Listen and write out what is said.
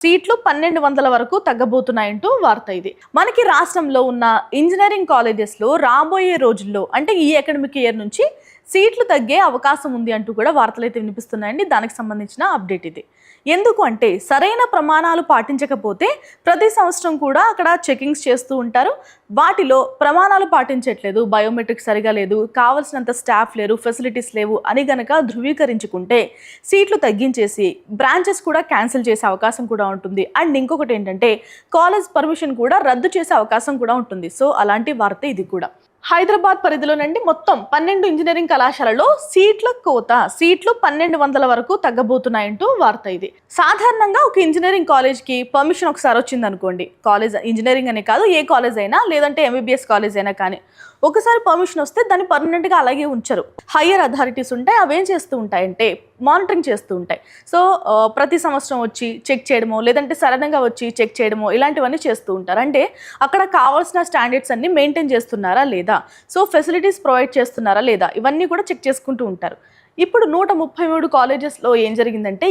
సీట్లు 1200 వరకు తగ్గబోతున్నాయంటూ వార్త ఇది. మనకి రాష్ట్రంలో ఉన్న ఇంజనీరింగ్ కాలేజెస్లో రాబోయే రోజుల్లో అంటే ఈ అకాడమిక్ ఇయర్ నుంచి సీట్లు తగ్గే అవకాశం ఉంది అంటూ కూడా వార్తలు అయితే వినిపిస్తున్నాయండి. దానికి సంబంధించిన అప్డేట్ ఇది. ఎందుకు అంటే సరైన ప్రమాణాలు పాటించకపోతే ప్రతి సంవత్సరం కూడా అక్కడ చెకింగ్స్ చేస్తూ ఉంటారు. వాటిలో ప్రమాణాలు పాటించట్లేదు, బయోమెట్రిక్ సరిగా లేదు, కావాల్సినంత స్టాఫ్ లేరు, ఫెసిలిటీస్ లేవు అని గనక ధృవీకరించుకుంటే సీట్లు తగ్గించేసి బ్రాంచెస్ కూడా క్యాన్సిల్ చేసే అవకాశం కూడా ఉంటుంది. అండ్ ఇంకొకటి ఏంటంటే కాలేజ్ పర్మిషన్ కూడా రద్దు చేసే అవకాశం కూడా ఉంటుంది. సో అలాంటి వార్త ఇది కూడా. హైదరాబాద్ పరిధిలోనండి మొత్తం 12 ఇంజనీరింగ్ కళాశాలలో సీట్ల కోత, సీట్లు 1200 వరకు తగ్గబోతున్నాయంటూ వార్త ఇది. సాధారణంగా ఒక ఇంజనీరింగ్ కాలేజ్కి పర్మిషన్ ఒకసారి వచ్చింది అనుకోండి, కాలేజ్ ఇంజనీరింగ్ అనే కాదు ఏ కాలేజ్ అయినా, లేదంటే MBBS కాలేజ్ అయినా కానీ ఒకసారి పర్మిషన్ వస్తే దాన్ని పర్మనెంట్గా అలాగే ఉంచరు. హయ్యర్ అథారిటీస్ ఉంటాయి, అవేం చేస్తూ ఉంటాయంటే మానిటరింగ్ చేస్తూ ఉంటాయి. సో ప్రతి సంవత్సరం వచ్చి చెక్ చేయడమో, లేదంటే సడన్గా వచ్చి చెక్ చేయడమో ఇలాంటివన్నీ చేస్తూ ఉంటారు. అంటే అక్కడ కావాల్సిన స్టాండర్డ్స్ అన్ని మెయింటైన్ చేస్తున్నారా లేదా, సో ఫెసిలిటీస్ ప్రొవైడ్ చేస్తున్నారా లేదా, ఇవన్నీ కూడా చెక్ చేసుకుంటూ ఉంటారు. ఇప్పుడు 133 కాలేజెస్లో ఏం జరిగిందంటే